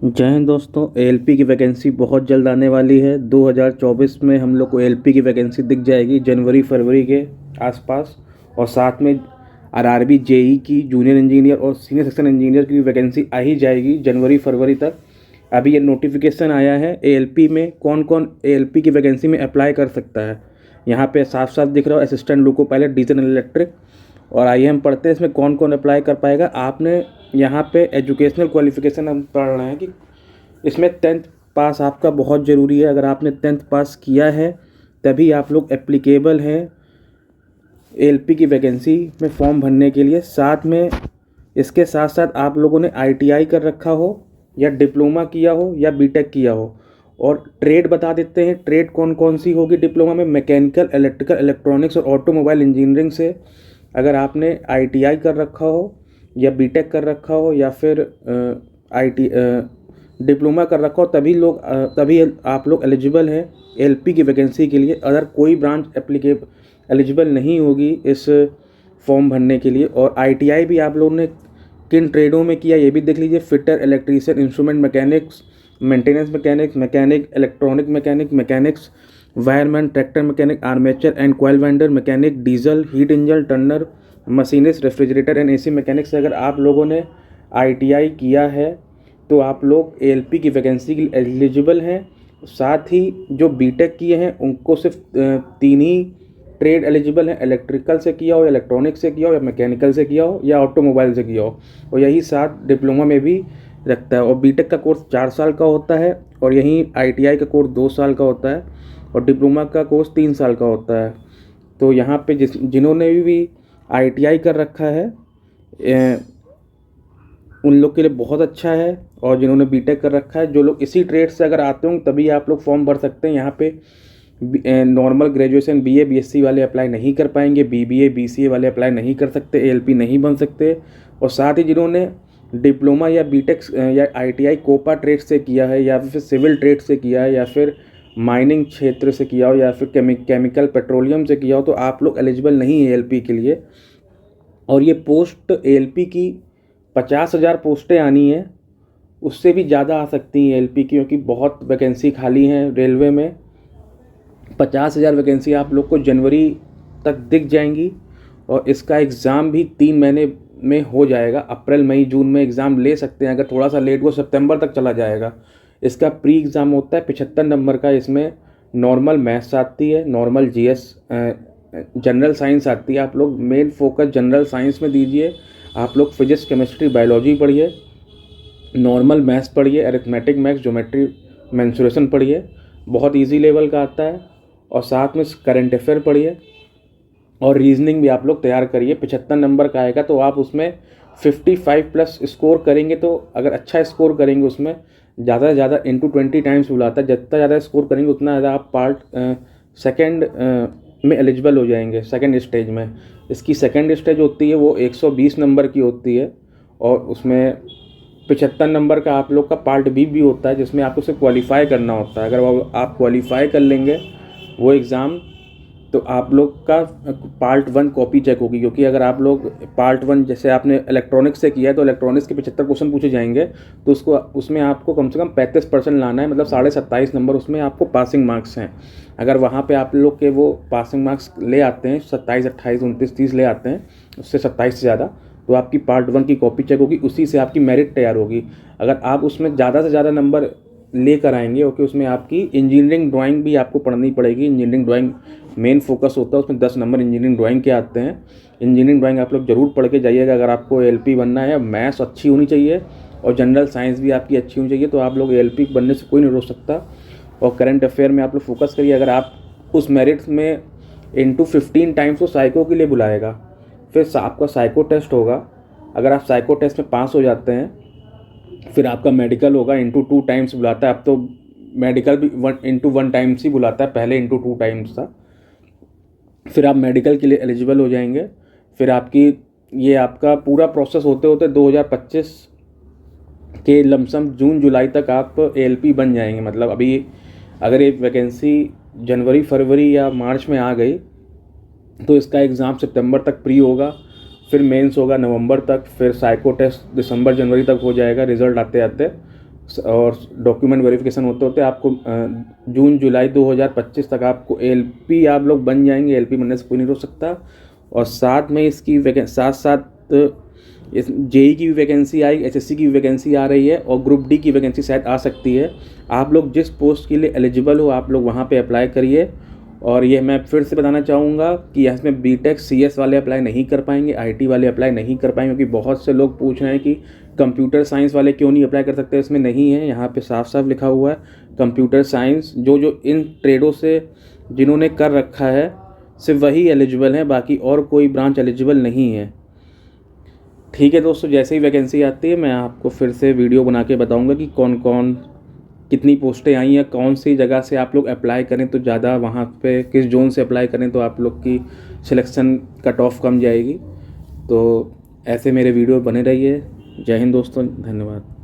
जय हिंद दोस्तों। एएलपी की वैकेंसी बहुत जल्द आने वाली है। 2024 में हम लोग को एएलपी की वैकेंसी दिख जाएगी जनवरी फरवरी के आसपास। और साथ में आरआरबी जेई की जूनियर इंजीनियर और सीनियर सेक्शन इंजीनियर की वैकेंसी आ ही जाएगी जनवरी फरवरी तक। अभी ये नोटिफिकेशन आया है एएलपी में कौन कौन एएलपी की वैकेंसी में अप्लाई कर सकता है। यहाँ पे साफ साफ दिख रहा है assistant loco pilot diesel and electric. और आइए हम पढ़ते हैं इसमें कौन कौन अप्लाई कर पाएगा। आपने यहाँ पे एजुकेशनल क्वालिफिकेशन हम पढ़ रहे हैं कि इसमें 10th पास आपका बहुत ज़रूरी है। अगर आपने 10th पास किया है तभी आप लोग एप्लीकेबल हैं एएलपी की वैकेंसी में फॉर्म भरने के लिए। साथ में इसके साथ साथ आप लोगों ने आईटीआई कर रखा हो या डिप्लोमा किया हो या बीटेक किया हो। और ट्रेड बता देते हैं, ट्रेड कौन कौन सी होगी डिप्लोमा में। मैकेनिकल, इलेक्ट्रिकल, इलेक्ट्रॉनिक्स और ऑटोमोबाइल इंजीनियरिंग से अगर आपने आईटीआई कर रखा हो या बीटेक कर रखा हो या फिर आईटी डिप्लोमा कर रखा हो तभी आप लोग एलिजिबल हैं एएलपी की वैकेंसी के लिए। अगर कोई ब्रांच एलिजिबल नहीं होगी इस फॉर्म भरने के लिए। और आईटीआई भी आप लोगों ने किन ट्रेडों में किया ये भी देख लीजिए। Fitter, electrician, instrument mechanics, maintenance mechanics, electronic mechanics, wireman, tractor mechanic, armature and coil vendor mechanic, diesel, heat engine, Turner, machinist, refrigerator and AC mechanics से अगर आप लोगों ने आईटीआई किया है तो आप लोग एएलपी की वैकेंसी के लिए एलिजिबल हैं। साथ ही जो बीटेक किए हैं उनको सिर्फ 3 ही ट्रेड एलिजिबल हैं। इलेक्ट्रिकल से किया हो या इलेक्ट्रॉनिक से किया हो या मैकेनिकल से किया हो या ऑटोमोबाइल से किया हो। और यही साथ डिप्लोमा में भी रखता है। और बीटेक का कोर्स 4 साल का होता है और यहीं आईटीआई का कोर्स 2 साल का होता है और डिप्लोमा का कोर्स 3 साल का होता है। तो यहाँ पे जिन्होंने भी आईटीआई कर रखा है उन लोग के लिए बहुत अच्छा है। और जिन्होंने बीटेक कर रखा है, जो लोग इसी ट्रेड से अगर आते हों तभी आप लोग फॉर्म भर सकते हैं। यहाँ पे नॉर्मल ग्रेजुएशन बीए बीएससी वाले अप्लाई नहीं कर पाएंगे, बीबीए बीसीए वाले अप्लाई नहीं कर सकते, एएलपी नहीं बन सकते। और साथ ही जिन्होंने डिप्लोमा या बीटेक या आईटीआई कोपा ट्रेड से किया है या फिर सिविल ट्रेड से किया है या फिर माइनिंग क्षेत्र से किया हो या फिर केमिकल पेट्रोलियम से किया हो तो आप लोग एलिजिबल नहीं है एएलपी के लिए। और ये पोस्ट एएलपी की 50,000 पोस्टें आनी है, उससे भी ज़्यादा आ सकती हैं एएलपी की, क्योंकि बहुत वैकेंसी खाली हैं रेलवे में। 50,000 वैकेंसी आप लोग को जनवरी तक दिख जाएंगी। और इसका एग्ज़ाम भी 3 महीने में हो जाएगा। अप्रैल मई जून में एग्ज़ाम ले सकते हैं, अगर थोड़ा सा लेट हो सितंबर तक चला जाएगा। इसका प्री एग्ज़ाम होता है 75 नंबर का। इसमें नॉर्मल मैथ्स आती है, नॉर्मल जीएस, जनरल साइंस आती है। आप लोग मेन फोकस जनरल साइंस में दीजिए। आप लोग फिजिक्स, केमिस्ट्री, बायोलॉजी पढ़िए, नॉर्मल मैथ्स पढ़िए, अरिथमेटिक मैथ्स, ज्योमेट्री, मेंसुरेशन पढ़िए, बहुत इजी लेवल का आता है। और साथ में करंट अफेयर पढ़िए और रीजनिंग भी आप लोग तैयार करिए। 75 नंबर का आएगा तो आप उसमें 55 प्लस स्कोर करेंगे। तो अगर अच्छा स्कोर करेंगे उसमें ज़्यादा से ज़्यादा इंटू 20 टाइम्स बुलाता है, जितना ज़्यादा स्कोर करेंगे उतना ज़्यादा आप पार्ट सेकेंड में एलिजिबल हो जाएंगे सेकेंड स्टेज में। इसकी सेकेंड स्टेज होती है वो 120 नंबर की होती है और उसमें 75 नंबर का आप लोग का पार्ट बी भी होता है जिसमें आपको उसे क्वालिफाई करना होता है। अगर वो आप क्वालिफाई कर लेंगे वो एग्ज़ाम तो आप लोग का पार्ट 1 कॉपी चेक होगी। क्योंकि अगर आप लोग पार्ट 1 जैसे आपने इलेक्ट्रॉनिक्स से किया है तो इलेक्ट्रॉनिक्स के 75 क्वेश्चन पूछे जाएंगे तो उसमें आपको कम से कम 35% लाना है, मतलब 27.5 नंबर उसमें आपको पासिंग मार्क्स हैं। अगर वहाँ पे आप लोग के वो पासिंग मार्क्स ले आते हैं 27, 28, 29, 30 ले आते हैं, उससे 27 से ज़्यादा, तो आपकी पार्ट 1 की कॉपी चेक होगी, उसी से आपकी मेरिट तैयार होगी। अगर आप उसमें ज़्यादा से ज़्यादा नंबर लेकर आएंगे ओके, उसमें आपकी इंजीनियरिंग ड्राइंग भी आपको पढ़नी पड़ेगी। इंजीनियरिंग ड्राइंग मेन फोकस होता है, उसमें 10 नंबर इंजीनियरिंग ड्राइंग के आते हैं। इंजीनियरिंग ड्राइंग आप लोग ज़रूर पढ़ के जाइएगा अगर आपको एएलपी बनना है। मैथ्स अच्छी होनी चाहिए और जनरल साइंस भी आपकी अच्छी होनी चाहिए, तो आप लोग एएलपी बनने से कोई नहीं रोक सकता। और करंट अफेयर में आप लोग फोकस करिए। अगर आप उस मेरिट में इंटू 15 टाइम्स वो साइको के लिए बुलाएगा, फिर आपका साइको टेस्ट होगा। अगर आप साइको टेस्ट में पास हो जाते हैं फिर आपका मेडिकल होगा, इंटू 2 टाइम्स बुलाता है। अब तो मेडिकल भी इंटू 1 टाइम्स ही बुलाता है, पहले इंटू 2 टाइम्स था। फिर आप मेडिकल के लिए एलिजिबल हो जाएंगे। फिर ये आपका पूरा प्रोसेस होते होते 2025 के लमसम जून जुलाई तक आप एएलपी बन जाएंगे। मतलब अभी अगर ये वैकेंसी जनवरी फरवरी या मार्च में आ गई तो इसका एग्ज़ाम सितंबर तक प्री होगा, फिर मेंस होगा नवंबर तक, फिर साइको टेस्ट दिसंबर जनवरी तक हो जाएगा रिज़ल्ट आते आते। और डॉक्यूमेंट वेरिफिकेशन होते होते आपको जून जुलाई 2025 तक आपको एलपी आप लोग बन जाएंगे। एलपी बनने से कोई नहीं रोक सकता। और साथ में इसकी साथ साथ इस जेई की भी वैकेंसी आई, एसएससी की भी वैकेंसी आ रही है और ग्रुप डी की वैकेंसी शायद आ सकती है। आप लोग जिस पोस्ट के लिए एलिजिबल हो आप लोग वहाँ पे अप्लाई करिए। और ये मैं फिर से बताना चाहूँगा कि इसमें बीटेक सीएस वाले अप्लाई नहीं कर पाएंगे, आईटी वाले अप्लाई नहीं कर पाएंगे, क्योंकि बहुत से लोग पूछ रहे हैं कि कंप्यूटर साइंस वाले क्यों नहीं अप्लाई कर सकते। इसमें नहीं है, यहाँ पे साफ साफ लिखा हुआ है कंप्यूटर साइंस जो इन ट्रेडों से जिन्होंने कर रखा है सिर्फ वही एलिजिबल हैं, बाकी और कोई ब्रांच एलिजिबल नहीं है। ठीक है दोस्तों, जैसे ही वैकेंसी आती है मैं आपको फिर से वीडियो बना के बताऊंगा कि कौन कौन कितनी पोस्टें आई हैं, कौन सी जगह से आप लोग अप्लाई करें तो ज़्यादा, वहाँ पे किस जोन से अप्लाई करें तो आप लोग की सिलेक्शन कट ऑफ कम जाएगी। तो ऐसे मेरे वीडियो बने रहिए। जय हिंद दोस्तों, धन्यवाद।